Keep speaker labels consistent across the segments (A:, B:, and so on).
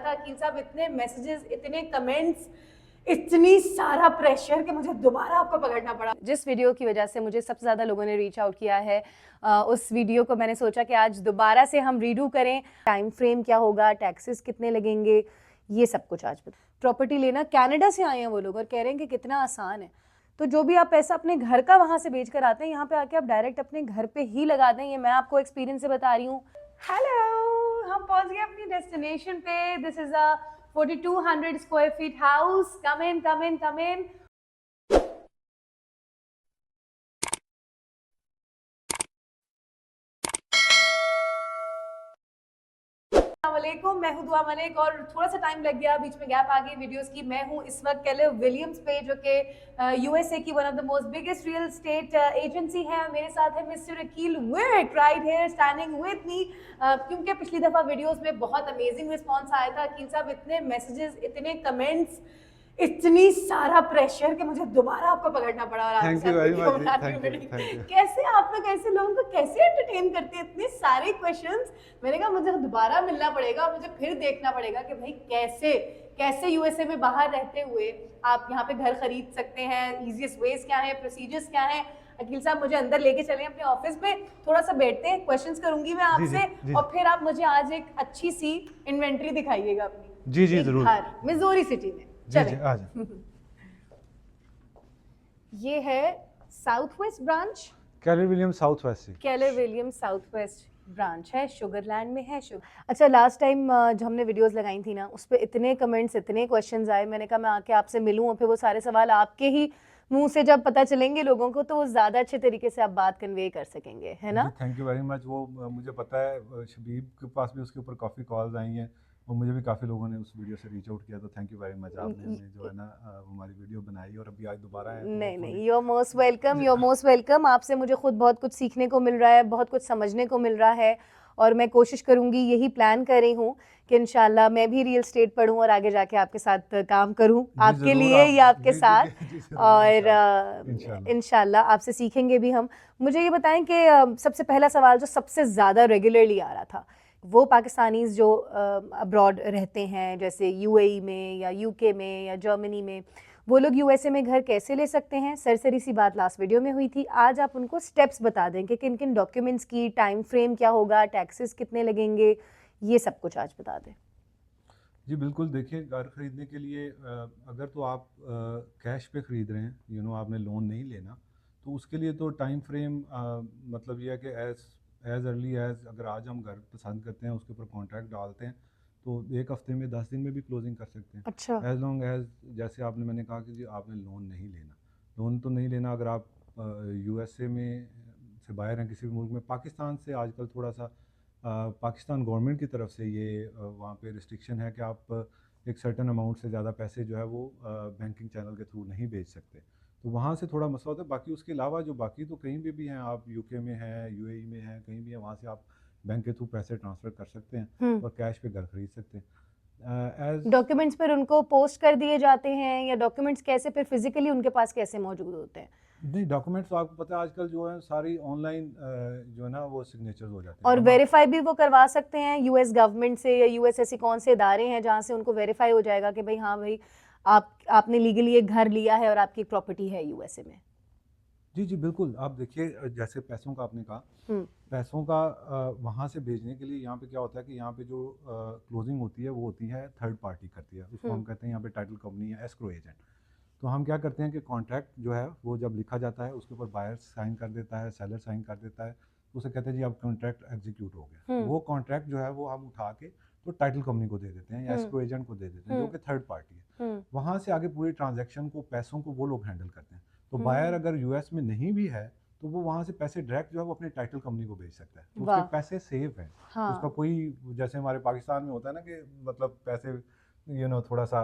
A: था अकील साहब, इतने मैसेजेस, इतने कमेंट्स, इतनी सारा प्रेशर कि मुझे दोबारा आपको पकड़ना पड़ा। जिस वीडियो की वजह से मुझे सबसे ज़्यादा लोगों ने रीच आउट किया है, उस वीडियो को मैंने सोचा कि आज दोबारा से हम रीडू करें। टाइम फ्रेम क्या होगा, टैक्सेस कितने लगेंगे, ये सब कुछ आज बता। प्रॉपर्टी लेना, कनाडा से आए हैं वो लोग और कह रहे हैं कि कितना आसान है। तो जो भी आप पैसा अपने घर का वहाँ से बेच कर आते हैं, यहाँ पे आके आप डायरेक्ट अपने घर पे ही लगा दें। ये मैं आपको एक्सपीरियंस से बता रही हूँ। हेलो, हम पहुँच गए अपनी डेस्टिनेशन पे। This is a 4200 square feet house. Come in, come in, come in. अस्सलामुअलैकुम, मैं हूं दुआ मलिक और थोड़ा सा टाइम लग गया, बीच में गैप आ गई वीडियोस की। मैं हूं इस वक्त केलर विलियम्स पे, जो कि यूएसए की one of the most biggest real estate agency है। मेरे साथ है mister Akeel Virk right here standing with me. क्योंकि पिछली दफा वीडियोस में बहुत अमेजिंग रिस्पॉन्स आया था अकील साहब, इतने मैसेजेस, इतने कमेंट्स, इतनी सारा प्रेशर कि मुझे दोबारा आपको पकड़ना पड़ा। और
B: thank you very much, thank you.
A: कैसे आप लोग ऐसे लोगों को कैसे एंटरटेन करते हैं, इतने सारे क्वेश्चंस। मैंने कहा मुझे दोबारा मिलना पड़ेगा और मुझे फिर देखना पड़ेगा कि भाई कैसे कैसे यूएसए में बाहर रहते हुए आप यहाँ पे घर खरीद सकते हैं, इजीएस्ट वेज क्या है, प्रोसीजर्स क्या है। अकील साहब मुझे अंदर लेके चले अपने ऑफिस में, थोड़ा सा बैठते हैं, क्वेश्चंस करूंगी मैं आपसे। और फिर आप मुझे आज एक अच्छी सी इन्वेंट्री दिखाइएगा अपनी।
B: जी जी जरूर।
A: घर मिजोरी सिटी में।
B: जी आ जाए।
A: ये है south west branch,
B: Keller William south west से।
A: Keller William south west branch है, शुगरलैंड में है। अच्छा, लास्ट टाइम जब हमने वीडियोस लगाई थी ना, उस पर इतने कमेंट्स, इतने क्वेश्चंस आए। मैंने कहा मैं आके आपसे मिलूं और फिर वो सारे सवाल आपके ही मुंह से जब पता चलेंगे लोगों को, तो वो ज़्यादा अच्छे तरीके से आप बात कन्वे कर सकेंगे, है ना?
B: Thank you very much. वो मुझे पता है शबीब के पास भी उसके ऊपर काफ़ी कॉल्स आई हैं और मुझे भी काफ़ी लोगों ने उस वीडियो से रीच आउट किया, तो थैंक यू वेरी मच। आपने हमें जो है ना हमारी वीडियो बनाई और अभी आज दोबारा है।
A: नहीं नहीं, you are most welcome, you are most welcome. आपसे मुझे खुद बहुत कुछ सीखने को मिल रहा है, बहुत कुछ समझने को मिल रहा है। और मैं कोशिश करूंगी, यही प्लान कर रही हूँ कि इंशाल्लाह मैं भी रियल एस्टेट पढ़ूँ और आगे जाके आपके साथ काम करूँ, आपके लिए या आपके साथ। और इंशाल्लाह आपसे सीखेंगे भी हम। मुझे ये बताएं कि सबसे पहला सवाल जो सबसे ज़्यादा रेगुलरली आ रहा था, वो पाकिस्तानीज़ जो अब्रॉड रहते हैं, जैसे यूएई में या यूके में या जर्मनी में, वो लोग यूएसए में घर कैसे ले सकते हैं। सरसरी सी बात लास्ट वीडियो में हुई थी। आज आप उनको स्टेप्स बता दें कि किन किन डॉक्यूमेंट्स की, टाइम फ्रेम क्या होगा, टैक्सेस कितने लगेंगे, ये सब कुछ आज बता दें।
B: जी बिल्कुल। देखिए, घर ख़रीदने के लिए अगर तो आप कैश पे ख़रीद रहे हैं, आपने लोन नहीं लेना, तो उसके लिए तो टाइम फ्रेम मतलब ये है कि एज़ अर्ली एज़, अगर आज हम घर पसंद करते हैं, उसके ऊपर कॉन्ट्रैक्ट डालते हैं, तो 1 हफ़्ते में, 10 दिन में भी क्लोजिंग कर सकते हैं।
A: अच्छा।
B: एज़ लॉन्ग एज़, जैसे मैंने कहा कि जी आपने लोन नहीं लेना। लोन तो नहीं लेना। अगर आप यूएसए में से बाहर हैं, किसी भी मुल्क में, पाकिस्तान से आजकल थोड़ा सा पाकिस्तान गवर्नमेंट की तरफ से ये वहाँ पे रिस्ट्रिक्शन है कि आप एक सर्टेन अमाउंट से ज़्यादा पैसे जो है वो बैंकिंग चैनल के थ्रू नहीं भेज सकते। तो वहाँ से थोड़ा मसला होता है। बाकी उसके अलावा जो बाकी तो कहीं भी हैं, आप यूके में हैं, यूएई में हैं, कहीं भी हैं, वहाँ से आप बैंक के थ्रू पैसे ट्रांसफ़र कर सकते हैं और कैश पे घर खरीद सकते हैं।
A: डॉक्यूमेंट्स फिर उनको पोस्ट कर दिए जाते हैं, या डॉक्यूमेंट्स कैसे फिर फिजिकली उनके पास कैसे मौजूद होते हैं?
B: नहीं, डॉक्यूमेंट्स तो आपको पता है आजकल जो है सारी ऑनलाइन जो है ना वो सिग्नेचर्स हो जाते हैं।
A: और वेरीफाई भी वो करवा सकते हैं यूएस गवर्नमेंट से, या यूएस ऐसी कौन से इदारे हैं जहाँ से उनको वेरीफाई हो जाएगा कि भाई हाँ भाई आपने लीगली एक घर लिया है और आपकी प्रॉपर्टी है यूएसए में?
B: जी जी बिल्कुल। आप देखिए, जैसे पैसों का आपने कहा, पैसों का वहाँ से भेजने के लिए यहाँ पे क्या होता है कि यहाँ पे जो क्लोजिंग होती है वो होती है थर्ड पार्टी करती है। उसको हम कहते हैं यहाँ पे टाइटल कंपनी या एस्क्रो एजेंट। तो हम क्या करते हैं कि कॉन्ट्रैक्ट जो है वो जब लिखा जाता है, उसके ऊपर बायर साइन कर देता है, सेलर साइन कर देता है, तो उसे कहते हैं जी अब कॉन्ट्रैक्ट एग्जीक्यूट हो गया। वो कॉन्ट्रैक्ट जो है वो हम उठा के तो टाइटल कंपनी को दे देते हैं या एस्क्रो एजेंट को दे देते हैं, जो कि थर्ड पार्टी है। वहाँ से आगे पूरी ट्रांजेक्शन को, पैसों को वो लोग हैंडल करते हैं। तो बायर अगर यूएस में नहीं भी है तो वो वहाँ से पैसे डायरेक्ट जो है वो अपने टाइटल कंपनी को भेज सकता है, तो उसके पैसे सेफ हैं।
A: हाँ।
B: उसका कोई, जैसे हमारे पाकिस्तान में होता है ना कि मतलब पैसे थोड़ा सा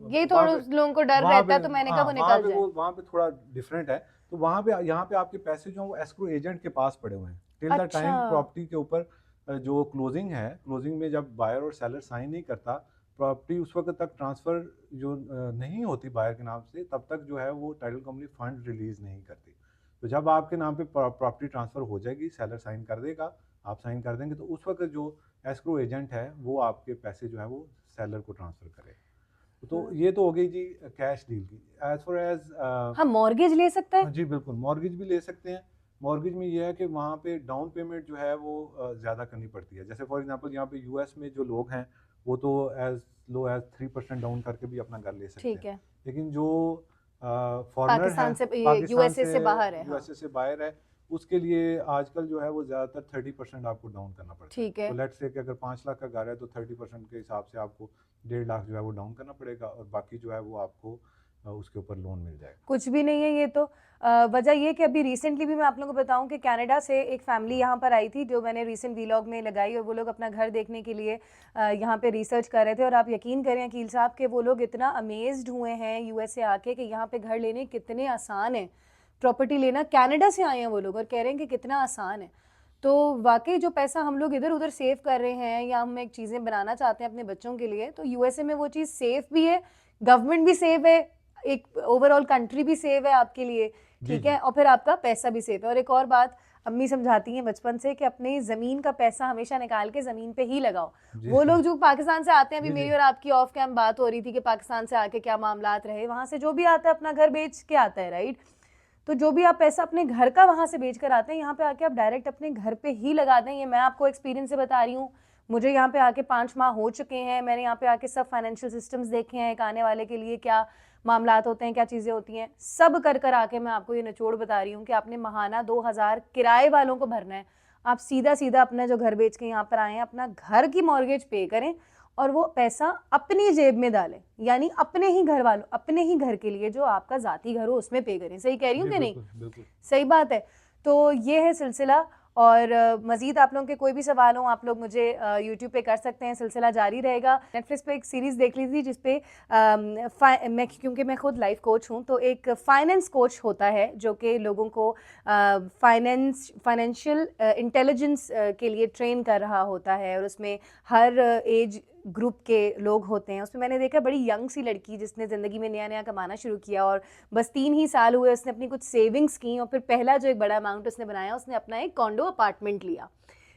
A: ये थोड़ा लोगों को डर रहता है, तो मैंने कहा वो निकल जाए।
B: वहाँ पे थोड़ा डिफरेंट है। तो वहाँ पे, यहाँ पे आपके पैसे जो है वो एस्क्रो एजेंट के पास पड़े हुए हैं टिल द टाइम प्रॉपर्टी के ऊपर जो क्लोजिंग है। क्लोजिंग में जब बायर और सेलर साइन नहीं करता, प्रॉपर्टी उस वक्त तक ट्रांसफ़र जो नहीं होती बायर के नाम से, तब तक जो है वो टाइटल कंपनी फंड रिलीज़ नहीं करती। तो जब आपके नाम पे प्रॉपर्टी ट्रांसफ़र हो जाएगी, सेलर साइन कर देगा, आप साइन कर देंगे, तो उस वक्त जो एस्क्रो एजेंट है वो आपके पैसे जो है वो सेलर को ट्रांसफ़र करे। तो ये तो हो गई जी कैश डील की। एज फार एज
A: हम मॉर्गेज ले सकते हैं?
B: जी बिल्कुल, मॉर्गेज भी ले सकते हैं। मॉर्गेज में ये है कि वहाँ पे डाउन पेमेंट जो है वो ज़्यादा करनी पड़ती है। जैसे फॉर एग्जांपल यहाँ पे यूएस में जो लोग हैं वो तो एज लो एज 3% डाउन करके भी अपना घर ले सकते
A: ठीक
B: हैं।
A: है।
B: लेकिन जो फॉरेनर है
A: पाकिस्तान से, ये
B: पाकिस्तान
A: यूएसए से बाहर है, हाँ।
B: यूएसए से बाहर है, उसके लिए आजकल जो है वो ज़्यादातर 30% आपको डाउन करना पड़ता है।
A: ठीक है।
B: तो लेट्स से कि अगर 5 लाख का घर है तो 30% के हिसाब से आपको 1.5 लाख जो है वो डाउन करना पड़ेगा और बाकी जो है वो आपको उसके ऊपर लोन मिल जाएगा।
A: कुछ भी नहीं है ये तो। वजह ये कि अभी रिसेंटली भी मैं आप लोगों को बताऊं कि कनाडा से एक फैमिली यहाँ पर आई थी, जो मैंने रिसेंट वीलॉग में लगाई, और वो लोग अपना घर देखने के लिए यहाँ पे रिसर्च कर रहे थे। और आप यकीन करें अकील साहब कि वो लोग इतना अमेज्ड हुए हैं यूएसए आके कि यहाँ पे घर लेने कितने आसान है, प्रॉपर्टी लेना। कनाडा से आए हैं वो लोग और कह रहे हैं कि कितना आसान है। तो वाकई जो पैसा हम लोग इधर उधर सेव कर रहे हैं या हम एक चीज़ें बनाना चाहते हैं अपने बच्चों के लिए, तो यूएसए में वो चीज़ सेफ भी है, गवर्नमेंट भी सेफ है, एक ओवरऑल कंट्री भी सेव है आपके लिए, ठीक है, और फिर आपका पैसा भी सेव है। और एक और बात अम्मी समझाती हैं बचपन से कि अपनी ज़मीन का पैसा हमेशा निकाल के ज़मीन पे ही लगाओ। वो लोग जो पाकिस्तान से आते हैं, अभी मेरी और आपकी ऑफ कैम बात हो रही थी कि पाकिस्तान से आके क्या मामलात रहे, वहाँ से जो भी आता है अपना घर बेच के आता है, राइट। तो जो भी आप पैसा अपने घर का वहाँ से बेच कर आते हैं, यहाँ पे आके आप डायरेक्ट अपने घर पे ही लगा दें। ये मैं आपको एक्सपीरियंस से बता रही हूँ, मुझे यहाँ पे आके 5 माह हो चुके हैं। मैंने यहाँ पे आके सब फाइनेंशियल सिस्टम्स देखे हैं, एक आने वाले के लिए क्या मामलात होते हैं, क्या चीज़ें होती हैं, सब कर कर आके मैं आपको ये निचोड़ बता रही हूँ कि आपने महाना 2000 किराए वालों को भरना है। आप सीधा सीधा अपना जो घर बेच के यहाँ पर आए हैं, अपना घर की मॉर्गेज पे करें और वो पैसा अपनी जेब में डालें, यानी अपने ही घर वालों, अपने ही घर के लिए जो आपका ज़ाती घर हो उसमें पे करें। सही कह रही हूँ कि नहीं?
B: बिल्कुल
A: सही बात है। तो ये है सिलसिला। और मज़ीद आप लोगों के कोई भी सवाल हो आप लोग मुझे यूट्यूब पे कर सकते हैं, सिलसिला जारी रहेगा। नेटफ्लिक्स पे एक सीरीज़ देख ली थी जिसपे मैं, क्योंकि मैं खुद लाइफ कोच हूँ, तो एक फाइनेंस कोच होता है जो कि लोगों को फाइनेंशियल इंटेलिजेंस के लिए ट्रेन कर रहा होता है, और उसमें हर एज ग्रुप के लोग होते हैं। उसमें मैंने देखा बड़ी यंग सी लड़की जिसने ज़िंदगी में नया नया कमाना शुरू किया, और बस 3 ही साल हुए उसने अपनी कुछ सेविंग्स की, और फिर पहला जो एक बड़ा अमाउंट उसने बनाया, उसने अपना एक कॉन्डो अपार्टमेंट लिया,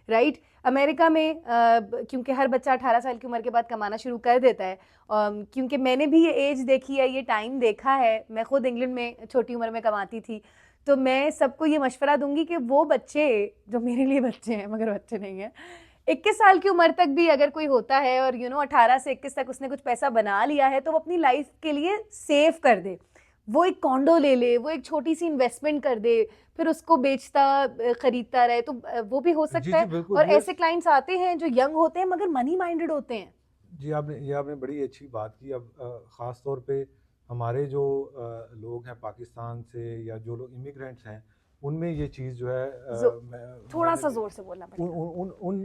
A: राइट। अमेरिका में क्योंकि हर बच्चा 18 साल की उम्र के बाद कमाना शुरू कर देता है, क्योंकि मैंने भी ये एज देखी है, ये टाइम देखा है, मैं खुद इंग्लैंड में छोटी उम्र में कमाती थी। तो मैं सबको ये मशवरा दूंगी कि वो बच्चे जो मेरे लिए बच्चे हैं मगर बच्चे नहीं हैं, 21 साल की उम्र तक भी अगर कोई होता है और 18 से 21 तक उसने कुछ पैसा बना लिया है, तो वो अपनी लाइफ के लिए सेव कर दे, वो एक कॉन्डो ले ले, वो एक छोटी सी इन्वेस्टमेंट कर दे, फिर उसको बेचता खरीदता रहे, तो वो भी हो सकता है। और ऐसे क्लाइंट्स आते हैं जो यंग होते हैं मगर मनी माइंडेड होते हैं।
B: जी आपने बड़ी अच्छी बात की। अब ख़ास तौर पे हमारे जो लोग हैं पाकिस्तान से या जो लोग इमिग्रेंट्स हैं, उनमें ये चीज़ जो है
A: थोड़ा सा जोर से बोलना पड़ेगा।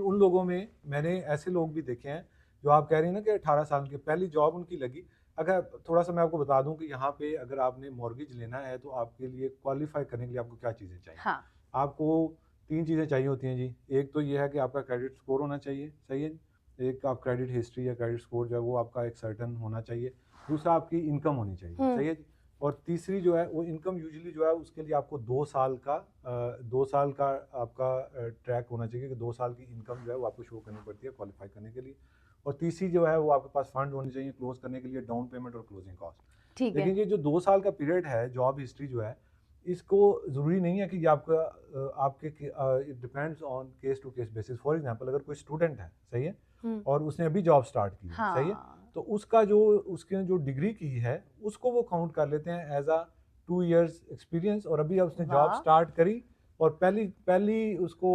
B: उन लोगों में मैंने ऐसे लोग भी देखे हैं जो आप कह रही हैं ना कि 18 साल की पहली जॉब उनकी लगी। अगर थोड़ा सा मैं आपको बता दूं कि यहाँ पे अगर आपने मॉर्गेज लेना है तो आपके लिए क्वालिफाई करने के लिए आपको क्या चीज़ें चाहिए।
A: हाँ।
B: आपको 3 चीज़ें चाहिए होती हैं जी। एक तो ये है कि आपका क्रेडिट स्कोर होना चाहिए, सही है। एक आप क्रेडिट हिस्ट्री या क्रेडिट स्कोर जो है वो आपका एक सर्टन होना चाहिए। दूसरा आपकी इनकम होनी चाहिए, सही है जी। और तीसरी जो है वो इनकम यूजुअली जो है उसके लिए आपको 2 साल का आपका ट्रैक होना चाहिए कि 2 साल की इनकम जो है वो आपको शो करनी पड़ती है क्वालिफाई करने के लिए। और तीसरी जो है वो आपके पास फंड होने चाहिए क्लोज करने के लिए, डाउन पेमेंट और क्लोजिंग कॉस्ट। लेकिन ये जो 2 साल का पीरियड है जॉब हिस्ट्री जो है, इसको ज़रूरी नहीं है कि ये आपके it depends on case to case basis. For example अगर कोई स्टूडेंट है, सही है, और उसने अभी जॉब स्टार्ट की है, सही है, तो उसके जो डिग्री की है उसको वो काउंट कर लेते हैं एज अ 2 इयर्स एक्सपीरियंस। और अभी उसने जॉब स्टार्ट करी और पहली उसको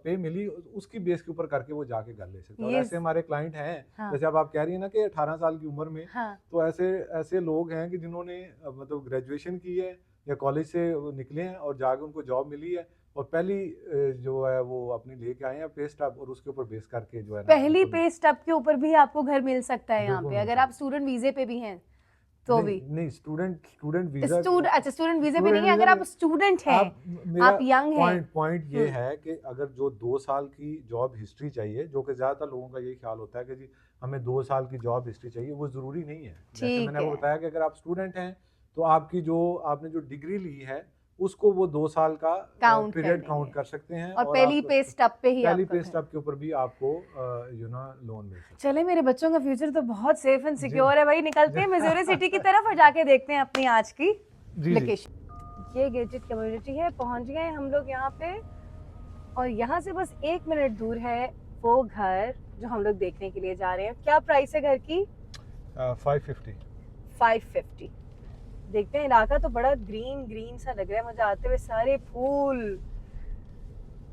B: पे मिली, उसकी बेस के ऊपर करके वो जाके कर ले सकते हैं। और ऐसे हमारे क्लाइंट हैं, जैसे अब आप कह रही हैं ना कि 18 साल की उम्र में, तो ऐसे लोग हैं कि जिन्होंने मतलब ग्रेजुएशन की है या कॉलेज से निकले हैं और जाके उनको जॉब मिली है, और पहली जो है वो अपनी लेके आए हैं पे स्टब, और उसके ऊपर बेस करके जो है
A: पहली पे स्टब के ऊपर भी आपको घर मिल सकता है यहाँ पे, अगर आप स्टूडेंट वीजे पे भी हैं तो भी।
B: नहीं, स्टूडेंट वीजा,
A: अच्छा स्टूडेंट वीजा पे नहीं है, अगर आप स्टूडेंट हैं, आप यंग हैं।
B: पॉइंट ये है कि अगर जो 2 साल की जॉब हिस्ट्री चाहिए, जो कि ज़्यादातर लोगों का यही ख्याल होता है कि जी हमें 2 साल की जॉब हिस्ट्री चाहिए, वो ज़रूरी नहीं है। जैसे मैंने आपको बताया कि अगर आप स्टूडेंट हैं तो आपने जो डिग्री ली है उसको वो 2 साल का
A: Count कर
B: पीरियड
A: देंगे।
B: काउंट कर सकते हैं
A: और पहली
B: आपको-
A: पे स्टॉप पे ही
B: पहली
A: आपका
B: पे
A: घर।
B: स्टॉप के ऊपर भी आपको लोन मिल सकता
A: चले, मेरे बच्चों का फ्यूचर तो बहुत सेफ एंड
B: जी।
A: सिक्योर है भाई। निकलते हैं मिजोरी सिटी की तरफ और जाके देखते हैं अपनी आज की
B: है। जी जी
A: लोकेशन। ये गेटेड कम्युनिटी है, पहुंच गए हम लोग यहाँ पे, और यहाँ से बस 1 मिनट दूर है वो घर जो हम लोग देखने के लिए जा रहे हैं। क्या प्राइस है घर की?
B: 550।
A: 550। देखते हैं, इलाका तो बड़ा ग्रीन ग्रीन सा लग रहा है मुझे आते हुए। सारे फूल,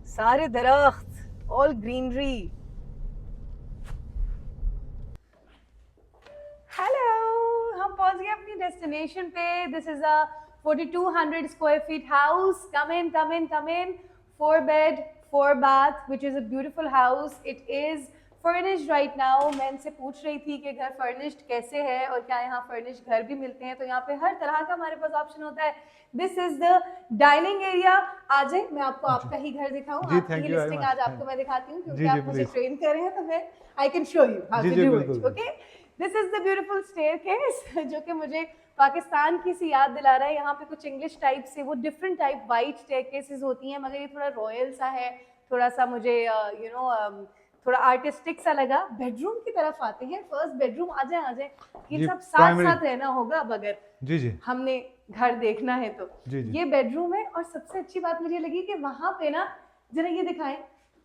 A: सारे दरख्त, ऑल ग्रीनरी। हेलो, हम पहुंच गए अपनी डेस्टिनेशन पे। This is a 4200 square feet house. Come in come in come in. 4 bed 4 bath which is a beautiful house. It is furnished right now. मैं इनसे पूछ रही थी कि घर फर्निश्ड कैसे है और क्या यहाँ फर्निश्ड घर भी मिलते हैं, तो यहाँ पे हर तरह का हमारे पास ऑप्शन होता है। This is the dining area. आज मैं आपको आपका ही घर दिखाऊं।
B: जी,
A: आपकी
B: thank
A: he
B: you very
A: listing
B: much.
A: आज आपको मैं दिखाती हूँ, क्योंकि
B: जी,
A: आप
B: जी,
A: मुझे
B: please.
A: ट्रेन कर रहे हैं, तो मैं I can show you how
B: जी,
A: टू
B: जी,
A: डू
B: बिल्कुल,
A: it. Okay, this is the beautiful staircase जो कि मुझे पाकिस्तान की सी याद दिला रहा है। यहाँ पे कुछ इंग्लिश टाइप से वो डिफरेंट टाइप वाइट स्टेयरकेसेस होती हैं, मगर ये थोड़ा रॉयल सा है, थोड़ा सा मुझे थोड़ा आर्टिस्टिक सा लगा। बेडरूम की तरफ आते हैं। फर्स्ट बेडरूम, आ जाए आ जाए। ये
B: जी,
A: सब साथ
B: primary-
A: साथ रहना होगा अब अगर
B: जी जी
A: हमने घर देखना है तो।
B: जी जी
A: ये बेडरूम है, और सबसे अच्छी बात मुझे लगी कि वहां पे ना, जरा ये दिखाएं,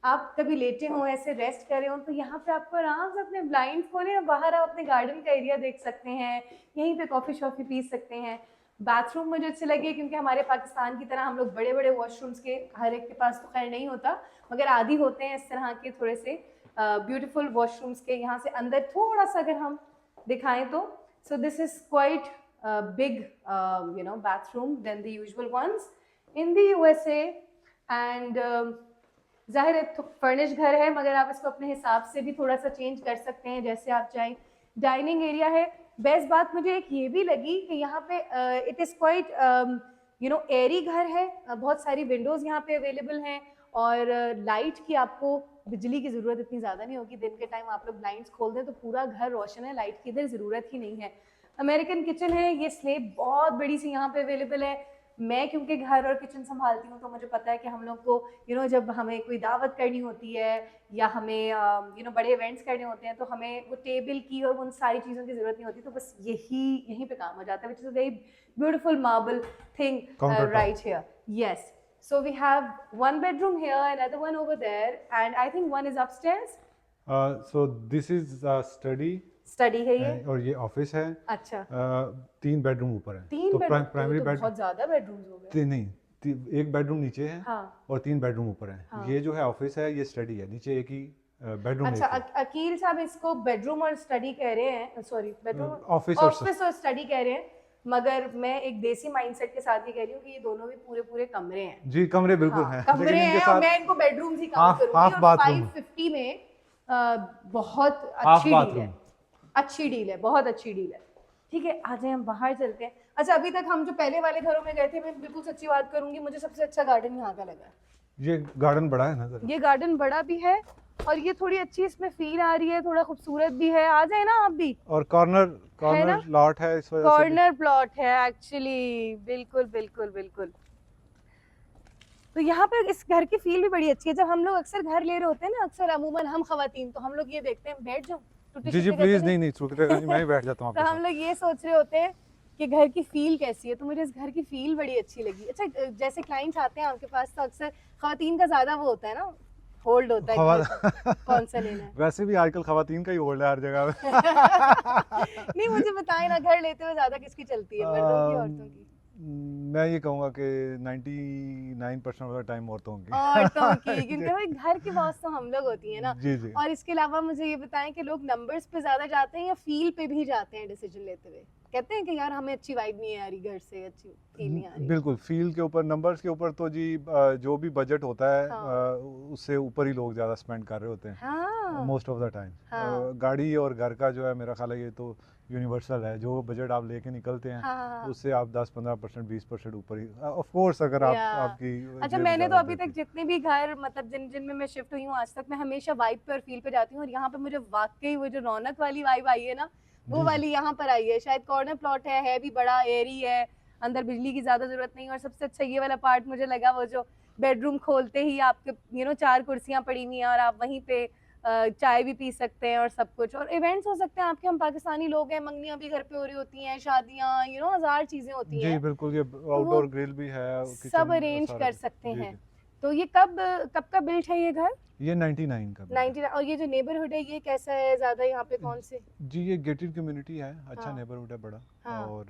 A: आप कभी लेटे हो ऐसे रेस्ट कर रहे हो, तो यहाँ पे आपको आराम से अपने ब्लाइंड खोले और बाहर आप अपने गार्डन का एरिया देख सकते हैं। यहीं पे कॉफी शॉफी पी सकते हैं। बाथरूम मुझे अच्छे लगे, क्योंकि हमारे पाकिस्तान की तरह हम लोग बड़े बड़े वॉशरूम्स के हर एक के पास तो खैर नहीं होता, मगर आदि होते हैं इस तरह के थोड़े से ब्यूटीफुल वॉशरूम्स के। यहाँ से अंदर थोड़ा सा अगर हम दिखाएं तो, so this is quite big bathroom than the usual ones in the USA, and जाहिर है तो फर्निश घर है, मगर आप इसको अपने हिसाब से भी थोड़ा सा चेंज कर सकते हैं जैसे आप चाहें। डाइनिंग एरिया है। बेस्ट बात मुझे एक ये भी लगी कि यहाँ पे इट इज़ क्वाइट एयरी घर है। बहुत सारी विंडोज़ यहाँ पे अवेलेबल हैं, और लाइट की आपको बिजली की ज़रूरत इतनी ज़्यादा नहीं होगी। दिन के टाइम आप लोग ब्लाइंड्स खोल दें तो पूरा घर रोशन है, लाइट की इधर ज़रूरत ही नहीं है। अमेरिकन किचन है। ये स्लेब बहुत बड़ी सी यहाँ पे अवेलेबल है। मैं क्योंकि घर और किचन संभालती हूँ, तो मुझे पता है कि हम लोग को जब हमें कोई दावत करनी होती है या हमें बड़े इवेंट्स करने होते हैं, तो हमें वो टेबल की और उन सारी चीज़ों की ज़रूरत नहीं होती। तो बस यहीं पे काम हो जाता है, which is a very beautiful marble thing right here. Yes, so we have one bedroom here, another one over there, and I think one is upstairs.
B: so this is study
A: Study है ये।
B: और ये office है।
A: अच्छा,
B: 3 bedroom ऊपर है।
A: 3
B: तो
A: bedroom
B: primary
A: तो
B: बेड
A: बहुत ज्यादा बेडरूम्स हो गए।
B: नहीं, 1 बेडरूम नीचे है
A: हाँ
B: और 3 बेडरूम ऊपर है।
A: हाँ।
B: ये जो है ऑफिस है, ये स्टडी है। नीचे एक ही बेडरूम
A: अच्छा,
B: है।
A: अकील साहब इसको बेडरूम और स्टडी कह रहे हैं, सॉरी बेडरूम
B: ऑफिस
A: ऑफिस और स्टडी कह रहे हैं, मगर मैं एक देसी माइंडसेट के साथ ही कह रही हूँ कि ये दोनों भी पूरे पूरे कमरे हैं।
B: जी, कमरे बिल्कुल
A: हाँ,
B: हैं।
A: कमरे
B: लेकिन इनके
A: हैं, और
B: साथ
A: मैं इनको बेडरूम्स ही काउंट करूंगी।
B: हाफ
A: और
B: बाथरूम।
A: 550 में बहुत
B: हाफ
A: अच्छी डील
B: बाथरूम।
A: है। अच्छी डील है, बहुत अच्छी डील है। ठीक है, आ जाए हम बाहर चलते हैं। अच्छा, अभी तक हम जो पहले वाले घरों में गए थे, मैं बिल्कुल सच्ची बात करूंगी, मुझे सबसे अच्छा गार्डन यहाँ का लगा।
B: ये गार्डन बड़ा है ना सर?
A: ये गार्डन बड़ा भी है, और ये थोड़ी अच्छी इसमें फील आ रही है, थोड़ा खूबसूरत भी है। आ जाए ना आप भी।
B: और कॉर्नर लॉट है, इस वजह से
A: कॉर्नर प्लॉट है एक्चुअली। बिल्कुल बिल्कुल बिल्कुल। तो यहाँ पे इस घर की फील भी बड़ी अच्छी है। जब हम लोग अक्सर घर ले रहे होते हैं ना, अक्सर अमूमन हम खवातीन, तो हम लोग ये देखते हैं, बैठ जाओ
B: जी प्लीज। नहीं मैं ही बैठ जाता हूँ
A: तो हम लोग ये सोच रहे होते हैं कि घर की फील कैसी है। तो मुझे इस घर की फील बड़ी अच्छी लगी। अच्छा, जैसे क्लाइंट्स आते हैं आपके पास, तो अक्सर खवातीन का ज्यादा वो होता है ना, होल्ड होता है कौन सा लेना है।
B: वैसे भी आजकल खवातीन का ही होल्ड है हर जगह पे।
A: नहीं, मुझे बताएं ना, घर लेते हुए ज्यादा किसकी चलती है, मर्दों की औरतों की?
B: मैं ये कहूँगा कि 99% ऑफ द टाइम औरतों की।
A: औरतों की, क्योंकि भाई घर की बॉस तो हम लोग होती है ना।
B: जी जी।
A: और इसके अलावा मुझे ये बताएं कि लोग नंबर्स पे ज्यादा जाते हैं या फील पे भी जाते हैं डिसीजन लेते हुए? कहते हैं कि यार हमें अच्छी वाइब नहीं आ रही, घर से अच्छी फील नहीं आ रही।
B: बिल्कुल, फील के ऊपर, नंबर्स के ऊपर तो जी जो भी बजट होता है
A: हाँ।
B: उससे ऊपर ही लोग ज़्यादा स्पेंड कर रहे होते हैं
A: हाँ
B: मोस्ट ऑफ द टाइम।
A: हाँ।
B: गाड़ी और घर का जो है, मेरा ख्याल है ये तो यूनिवर्सल है। जो बजट आप लेके निकलते हैं
A: हाँ।
B: उससे आप 10-15% 20% ऊपर ही, ऑफ कोर्स, अगर आप
A: Yeah.
B: आपकी
A: अच्छा,
B: जेब
A: मैंने तो
B: ज़्यादा
A: अभी तक
B: देती है।
A: जितने भी घर मतलब जिनमें मैं शिफ्ट हुई हूँ आज तक, मैं हमेशा वाइब पे और फील पे जाती हूँ, और यहाँ पे मुझे वाकई वो जो रौनक वाली वाइब आई है ना, वो
B: जी,
A: वाली यहाँ पर आई है। शायद कॉर्नर प्लॉट है भी बड़ा, एयरी है, अंदर बिजली की ज़्यादा ज़रूरत नहीं। और सबसे अच्छा ये वाला पार्ट मुझे लगा, वो जो बेडरूम खोलते ही आपके 4 कुर्सियाँ पड़ी हुई हैं और आप वहीं पे चाय भी पी सकते हैं और सब कुछ, और इवेंट्स हो सकते हैं आपके। हम पाकिस्तानी लोग हैं, मंगनियाँ भी घर पे हो रही होती हैं, शादियाँ, हज़ार चीज़ें होती
B: जी
A: हैं,
B: बिल्कुल, ये
A: तो वो
B: आउटडोर ग्रिल भी है,
A: सब
B: किचन
A: अरेंज
B: सारा
A: कर
B: कुछ।
A: सकते
B: जी
A: हैं।
B: जी,
A: तो ये कब का बिल्ट है ये घर?
B: ये 99 का बिल्ड है।
A: 99। और ये जो नेबरहुड है ये कैसा है, ज़्यादा यहाँ पे कौन से?
B: जी ये गेटेड कम्युनिटी है, अच्छा
A: हाँ
B: नेबरहुड है बड़ा।
A: हाँ,
B: और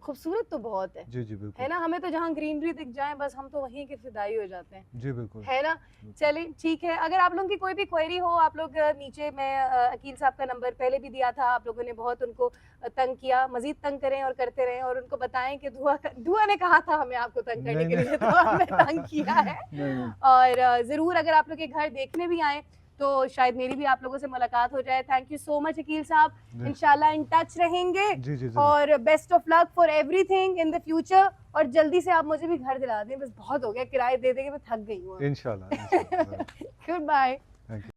A: खूबसूरत तो बहुत है
B: जी जी
A: है
B: बिल्कुल।
A: ना। हमें तो जहाँ ग्रीनरी दिख जाए बस हम तो वहीं के फिदाई हो जाते हैं,
B: जी बिल्कुल।
A: है ना।
B: बिल्कुल।
A: चलिए ठीक है, अगर आप लोगों की कोई भी क्वेरी हो, आप लोग नीचे, मैं अकील साहब का नंबर पहले भी दिया था, आप लोगों ने बहुत उनको तंग किया, मजीद तंग करें और करते रहें, और उनको बताएं कि दुआ ने कहा था हमें आपको तंग करने
B: नहीं
A: के
B: नहीं
A: लिए, तो हमने तंग किया है।
B: नहीं नहीं
A: और ज़रूर अगर आप लोग के घर देखने भी आए तो शायद मेरी भी आप लोगों से मुलाकात हो जाए। Thank you so much Akeel साहब, इंशाल्लाह इन टच रहेंगे,
B: जी जी जरूर।
A: और best of luck for everything in the future. और जल्दी से आप मुझे भी घर दिला दें, बस बहुत हो गया किराए दे दे के मैं थक गई हूँ।
B: इंशाल्लाह इंशाल्लाह।
A: Good bye.
B: Thank you.